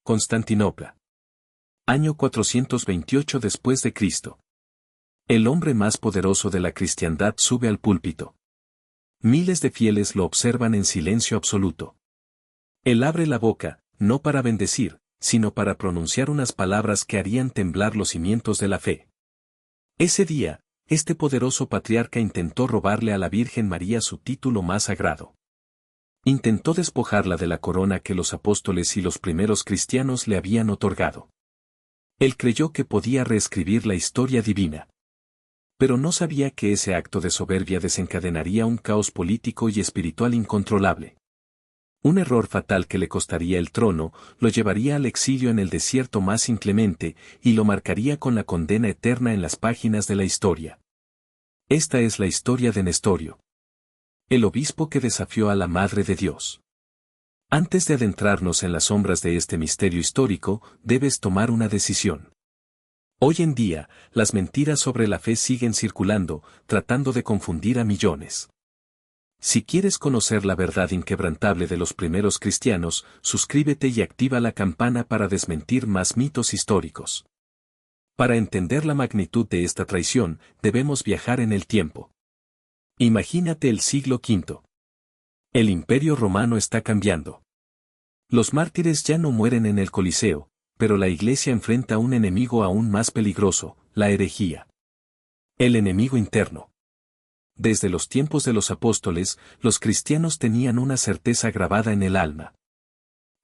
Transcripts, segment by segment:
Constantinopla. Año 428 después de Cristo. El hombre más poderoso de la cristiandad sube al púlpito. Miles de fieles lo observan en silencio absoluto. Él abre la boca, no para bendecir, sino para pronunciar unas palabras que harían temblar los cimientos de la fe. Ese día, este poderoso patriarca intentó robarle a la Virgen María su título más sagrado. Intentó despojarla de la corona que los apóstoles y los primeros cristianos le habían otorgado. Él creyó que podía reescribir la historia divina. Pero no sabía que ese acto de soberbia desencadenaría un caos político y espiritual incontrolable. Un error fatal que le costaría el trono, lo llevaría al exilio en el desierto más inclemente, y lo marcaría con la condena eterna en las páginas de la historia. Esta es la historia de Nestorio, el obispo que desafió a la Madre de Dios. Antes de adentrarnos en las sombras de este misterio histórico, debes tomar una decisión. Hoy en día, las mentiras sobre la fe siguen circulando, tratando de confundir a millones. Si quieres conocer la verdad inquebrantable de los primeros cristianos, suscríbete y activa la campana para desmentir más mitos históricos. Para entender la magnitud de esta traición, debemos viajar en el tiempo. Imagínate el siglo V. El Imperio Romano está cambiando. Los mártires ya no mueren en el Coliseo, pero la Iglesia enfrenta a un enemigo aún más peligroso, la herejía. El enemigo interno. Desde los tiempos de los apóstoles, los cristianos tenían una certeza grabada en el alma.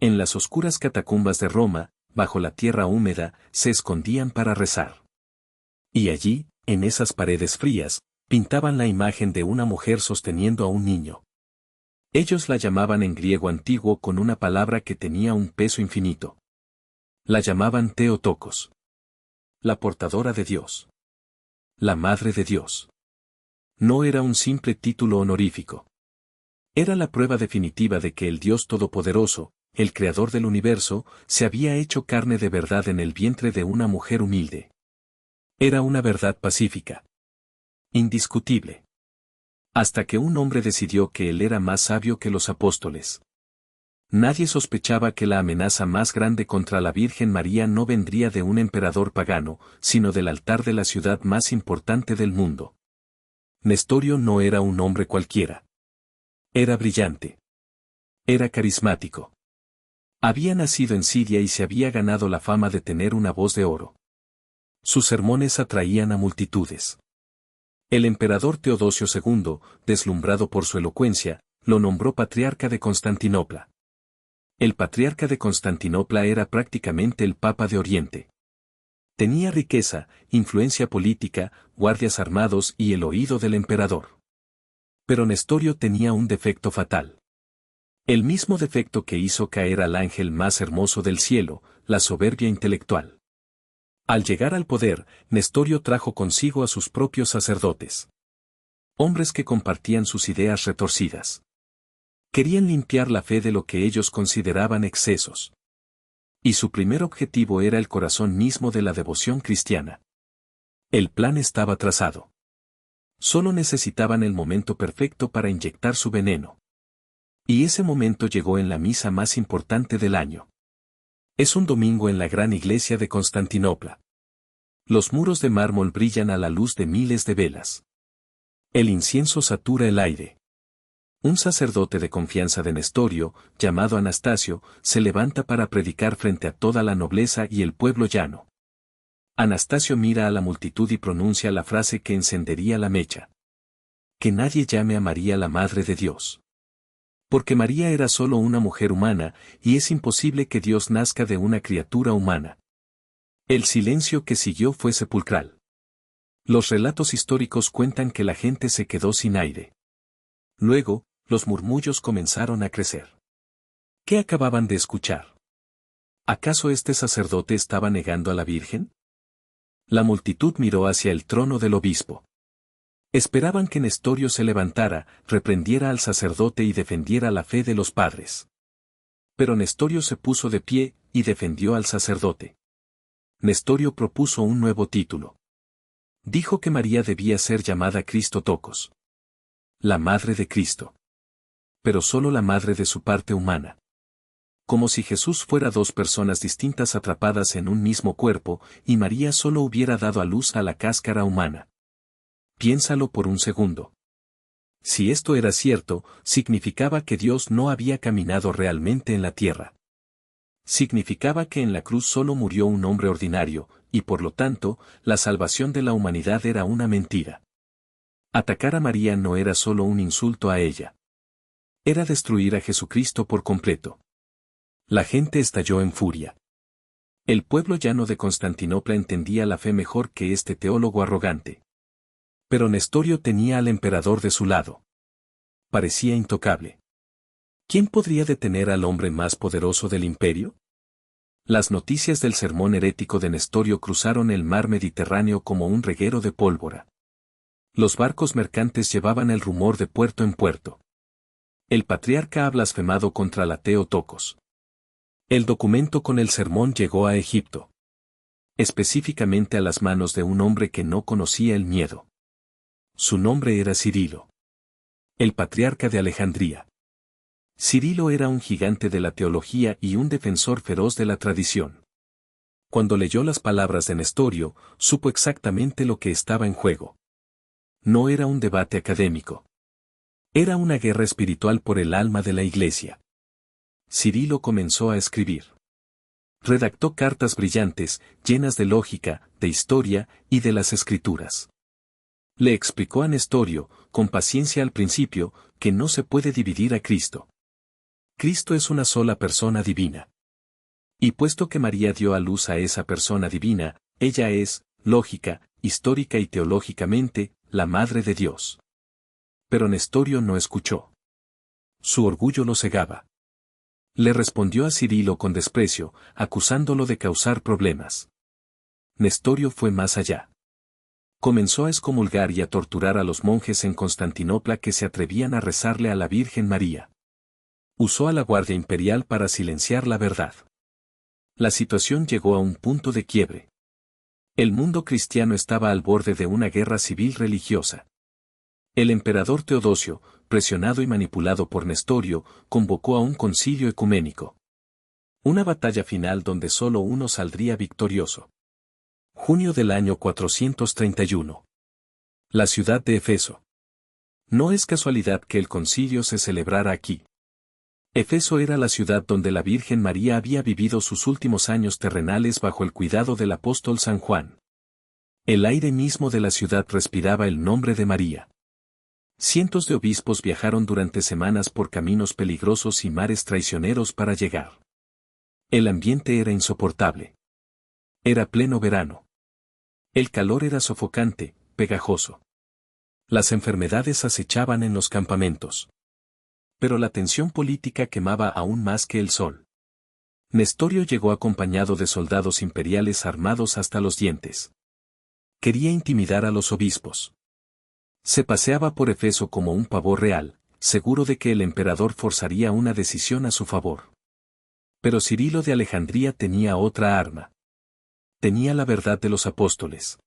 En las oscuras catacumbas de Roma, bajo la tierra húmeda, se escondían para rezar. Y allí, en esas paredes frías, pintaban la imagen de una mujer sosteniendo a un niño. Ellos la llamaban en griego antiguo con una palabra que tenía un peso infinito. La llamaban Theotokos. La portadora de Dios. La Madre de Dios. No era un simple título honorífico. Era la prueba definitiva de que el Dios Todopoderoso, el Creador del universo, se había hecho carne de verdad en el vientre de una mujer humilde. Era una verdad pacífica. Indiscutible. Hasta que un hombre decidió que él era más sabio que los apóstoles. Nadie sospechaba que la amenaza más grande contra la Virgen María no vendría de un emperador pagano, sino del altar de la ciudad más importante del mundo. Nestorio no era un hombre cualquiera. Era brillante. Era carismático. Había nacido en Siria y se había ganado la fama de tener una voz de oro. Sus sermones atraían a multitudes. El emperador Teodosio II, deslumbrado por su elocuencia, lo nombró patriarca de Constantinopla. El patriarca de Constantinopla era prácticamente el Papa de Oriente. Tenía riqueza, influencia política, guardias armados y el oído del emperador. Pero Nestorio tenía un defecto fatal. El mismo defecto que hizo caer al ángel más hermoso del cielo, la soberbia intelectual. Al llegar al poder, Nestorio trajo consigo a sus propios sacerdotes. Hombres que compartían sus ideas retorcidas. Querían limpiar la fe de lo que ellos consideraban excesos. Y su primer objetivo era el corazón mismo de la devoción cristiana. El plan estaba trazado. Solo necesitaban el momento perfecto para inyectar su veneno. Y ese momento llegó en la misa más importante del año. Es un domingo en la gran iglesia de Constantinopla. Los muros de mármol brillan a la luz de miles de velas. El incienso satura el aire. Un sacerdote de confianza de Nestorio, llamado Anastasio, se levanta para predicar frente a toda la nobleza y el pueblo llano. Anastasio mira a la multitud y pronuncia la frase que encendería la mecha. Que nadie llame a María la Madre de Dios. Porque María era solo una mujer humana, y es imposible que Dios nazca de una criatura humana. El silencio que siguió fue sepulcral. Los relatos históricos cuentan que la gente se quedó sin aire. Luego, los murmullos comenzaron a crecer. ¿Qué acababan de escuchar? ¿Acaso este sacerdote estaba negando a la Virgen? La multitud miró hacia el trono del obispo. Esperaban que Nestorio se levantara, reprendiera al sacerdote y defendiera la fe de los padres. Pero Nestorio se puso de pie y defendió al sacerdote. Nestorio propuso un nuevo título. Dijo que María debía ser llamada Cristotokos. La Madre de Cristo. Pero solo la madre de su parte humana. Como si Jesús fuera dos personas distintas atrapadas en un mismo cuerpo, y María solo hubiera dado a luz a la cáscara humana. Piénsalo por un segundo. Si esto era cierto, significaba que Dios no había caminado realmente en la tierra. Significaba que en la cruz solo murió un hombre ordinario, y por lo tanto, la salvación de la humanidad era una mentira. Atacar a María no era solo un insulto a ella. Era destruir a Jesucristo por completo. La gente estalló en furia. El pueblo llano de Constantinopla entendía la fe mejor que este teólogo arrogante. Pero Nestorio tenía al emperador de su lado. Parecía intocable. ¿Quién podría detener al hombre más poderoso del imperio? Las noticias del sermón herético de Nestorio cruzaron el mar Mediterráneo como un reguero de pólvora. Los barcos mercantes llevaban el rumor de puerto en puerto. El patriarca ha blasfemado contra el ateo Tocos. El documento con el sermón llegó a Egipto. Específicamente a las manos de un hombre que no conocía el miedo. Su nombre era Cirilo. El patriarca de Alejandría. Cirilo era un gigante de la teología y un defensor feroz de la tradición. Cuando leyó las palabras de Nestorio, supo exactamente lo que estaba en juego. No era un debate académico. Era una guerra espiritual por el alma de la Iglesia. Cirilo comenzó a escribir. Redactó cartas brillantes, llenas de lógica, de historia y de las escrituras. Le explicó a Nestorio, con paciencia al principio, que no se puede dividir a Cristo. Cristo es una sola persona divina. Y puesto que María dio a luz a esa persona divina, ella es, lógica, histórica y teológicamente, la Madre de Dios. Pero Nestorio no escuchó. Su orgullo lo cegaba. Le respondió a Cirilo con desprecio, acusándolo de causar problemas. Nestorio fue más allá. Comenzó a excomulgar y a torturar a los monjes en Constantinopla que se atrevían a rezarle a la Virgen María. Usó a la Guardia Imperial para silenciar la verdad. La situación llegó a un punto de quiebre. El mundo cristiano estaba al borde de una guerra civil religiosa. El emperador Teodosio, presionado y manipulado por Nestorio, convocó a un concilio ecuménico. Una batalla final donde solo uno saldría victorioso. Junio del año 431. La ciudad de Éfeso. No es casualidad que el concilio se celebrara aquí. Éfeso era la ciudad donde la Virgen María había vivido sus últimos años terrenales bajo el cuidado del apóstol San Juan. El aire mismo de la ciudad respiraba el nombre de María. Cientos de obispos viajaron durante semanas por caminos peligrosos y mares traicioneros para llegar. El ambiente era insoportable. Era pleno verano. El calor era sofocante, pegajoso. Las enfermedades acechaban en los campamentos. Pero la tensión política quemaba aún más que el sol. Nestorio llegó acompañado de soldados imperiales armados hasta los dientes. Quería intimidar a los obispos. Se paseaba por Éfeso como un pavor real, seguro de que el emperador forzaría una decisión a su favor. Pero Cirilo de Alejandría tenía otra arma. Tenía la verdad de los apóstoles.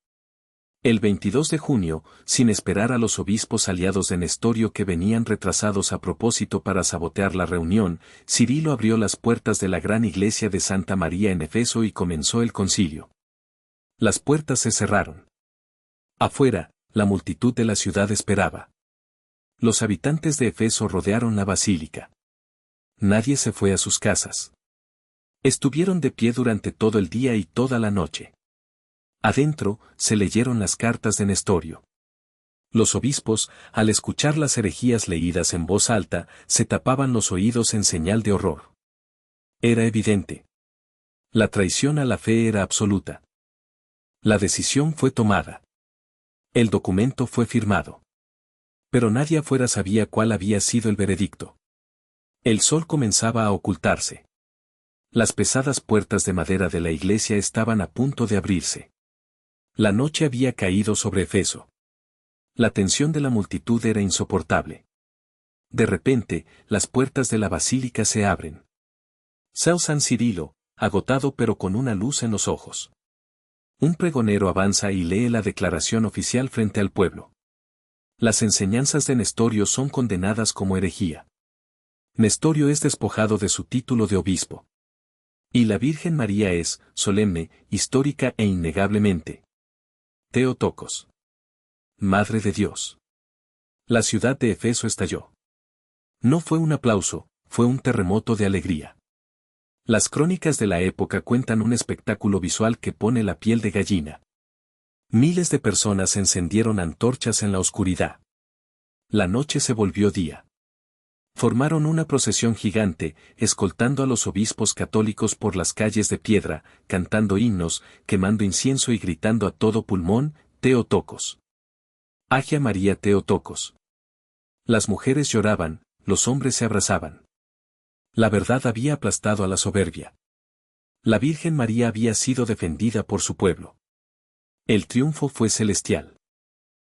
El 22 de junio, sin esperar a los obispos aliados de Nestorio que venían retrasados a propósito para sabotear la reunión, Cirilo abrió las puertas de la gran iglesia de Santa María en Éfeso y comenzó el concilio. Las puertas se cerraron. Afuera, la multitud de la ciudad esperaba. Los habitantes de Éfeso rodearon la basílica. Nadie se fue a sus casas. Estuvieron de pie durante todo el día y toda la noche. Adentro, se leyeron las cartas de Nestorio. Los obispos, al escuchar las herejías leídas en voz alta, se tapaban los oídos en señal de horror. Era evidente. La traición a la fe era absoluta. La decisión fue tomada. El documento fue firmado. Pero nadie afuera sabía cuál había sido el veredicto. El sol comenzaba a ocultarse. Las pesadas puertas de madera de la iglesia estaban a punto de abrirse. La noche había caído sobre Éfeso. La tensión de la multitud era insoportable. De repente, las puertas de la basílica se abren. Sale San Cirilo, agotado pero con una luz en los ojos. Un pregonero avanza y lee la declaración oficial frente al pueblo. Las enseñanzas de Nestorio son condenadas como herejía. Nestorio es despojado de su título de obispo. Y la Virgen María es, solemne, histórica e innegablemente, Theotokos, Madre de Dios. La ciudad de Éfeso estalló. No fue un aplauso, fue un terremoto de alegría. Las crónicas de la época cuentan un espectáculo visual que pone la piel de gallina. Miles de personas encendieron antorchas en la oscuridad. La noche se volvió día. Formaron una procesión gigante, escoltando a los obispos católicos por las calles de piedra, cantando himnos, quemando incienso y gritando a todo pulmón, Theotokos. Agia María Theotokos. Las mujeres lloraban, los hombres se abrazaban. La verdad había aplastado a la soberbia. La Virgen María había sido defendida por su pueblo. El triunfo fue celestial.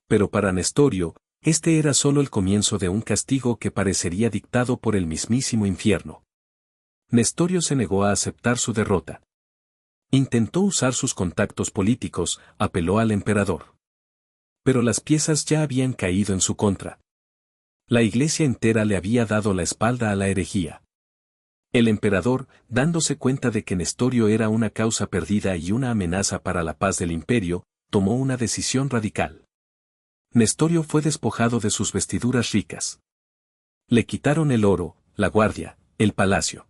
Pero para Nestorio, este era solo el comienzo de un castigo que parecería dictado por el mismísimo infierno. Nestorio se negó a aceptar su derrota. Intentó usar sus contactos políticos, apeló al emperador. Pero las piezas ya habían caído en su contra. La iglesia entera le había dado la espalda a la herejía. El emperador, dándose cuenta de que Nestorio era una causa perdida y una amenaza para la paz del imperio, tomó una decisión radical. Nestorio fue despojado de sus vestiduras ricas. Le quitaron el oro, la guardia, el palacio.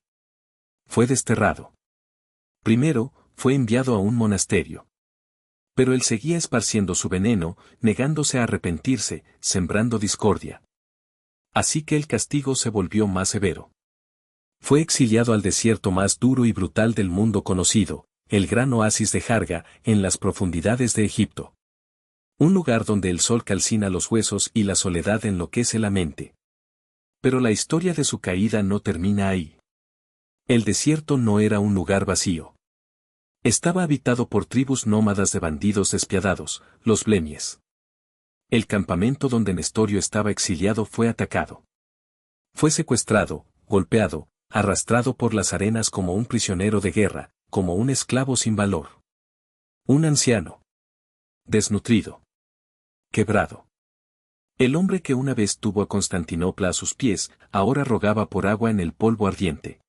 Fue desterrado. Primero, fue enviado a un monasterio. Pero él seguía esparciendo su veneno, negándose a arrepentirse, sembrando discordia. Así que el castigo se volvió más severo. Fue exiliado al desierto más duro y brutal del mundo conocido, el gran oasis de Jarga, en las profundidades de Egipto. Un lugar donde el sol calcina los huesos y la soledad enloquece la mente. Pero la historia de su caída no termina ahí. El desierto no era un lugar vacío. Estaba habitado por tribus nómadas de bandidos despiadados, los blemies. El campamento donde Nestorio estaba exiliado fue atacado. Fue secuestrado, golpeado, arrastrado por las arenas como un prisionero de guerra, como un esclavo sin valor. Un anciano. Desnutrido. Quebrado. El hombre que una vez tuvo a Constantinopla a sus pies, ahora rogaba por agua en el polvo ardiente.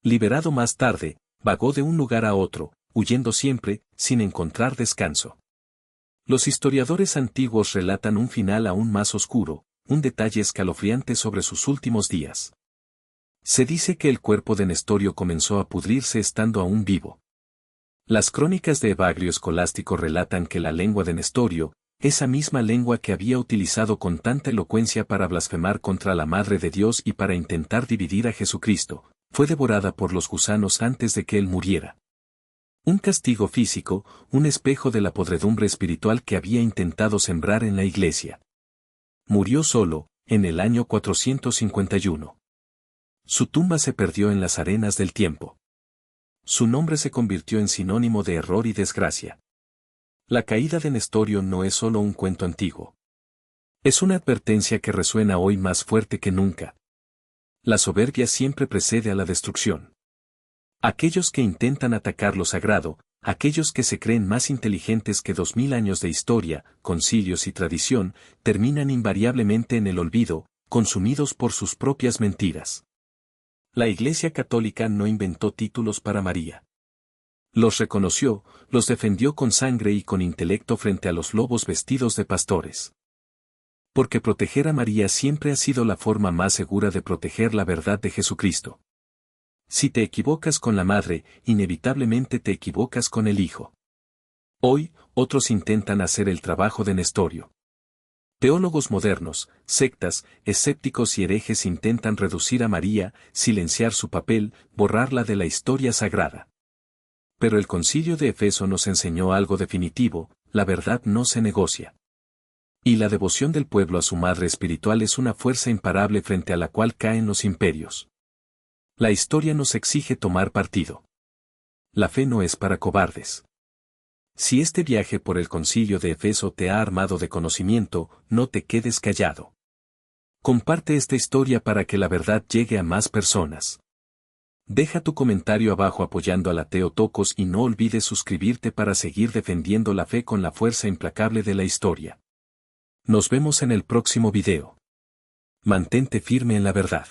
Liberado más tarde, vagó de un lugar a otro, huyendo siempre, sin encontrar descanso. Los historiadores antiguos relatan un final aún más oscuro, un detalle escalofriante sobre sus últimos días. Se dice que el cuerpo de Nestorio comenzó a pudrirse estando aún vivo. Las crónicas de Evagrio Escolástico relatan que la lengua de Nestorio, esa misma lengua que había utilizado con tanta elocuencia para blasfemar contra la Madre de Dios y para intentar dividir a Jesucristo, fue devorada por los gusanos antes de que él muriera. Un castigo físico, un espejo de la podredumbre espiritual que había intentado sembrar en la iglesia. Murió solo, en el año 451. Su tumba se perdió en las arenas del tiempo. Su nombre se convirtió en sinónimo de error y desgracia. La caída de Nestorio no es solo un cuento antiguo. Es una advertencia que resuena hoy más fuerte que nunca. La soberbia siempre precede a la destrucción. Aquellos que intentan atacar lo sagrado, aquellos que se creen más inteligentes que 2000 años de historia, concilios y tradición, terminan invariablemente en el olvido, consumidos por sus propias mentiras. La Iglesia Católica no inventó títulos para María. Los reconoció, los defendió con sangre y con intelecto frente a los lobos vestidos de pastores. Porque proteger a María siempre ha sido la forma más segura de proteger la verdad de Jesucristo. Si te equivocas con la Madre, inevitablemente te equivocas con el Hijo. Hoy, otros intentan hacer el trabajo de Nestorio. Teólogos modernos, sectas, escépticos y herejes intentan reducir a María, silenciar su papel, borrarla de la historia sagrada. Pero el Concilio de Éfeso nos enseñó algo definitivo: la verdad no se negocia. Y la devoción del pueblo a su madre espiritual es una fuerza imparable frente a la cual caen los imperios. La historia nos exige tomar partido. La fe no es para cobardes. Si este viaje por el Concilio de Éfeso te ha armado de conocimiento, no te quedes callado. Comparte esta historia para que la verdad llegue a más personas. Deja tu comentario abajo apoyando a la Theotokos y no olvides suscribirte para seguir defendiendo la fe con la fuerza implacable de la historia. Nos vemos en el próximo video. Mantente firme en la verdad.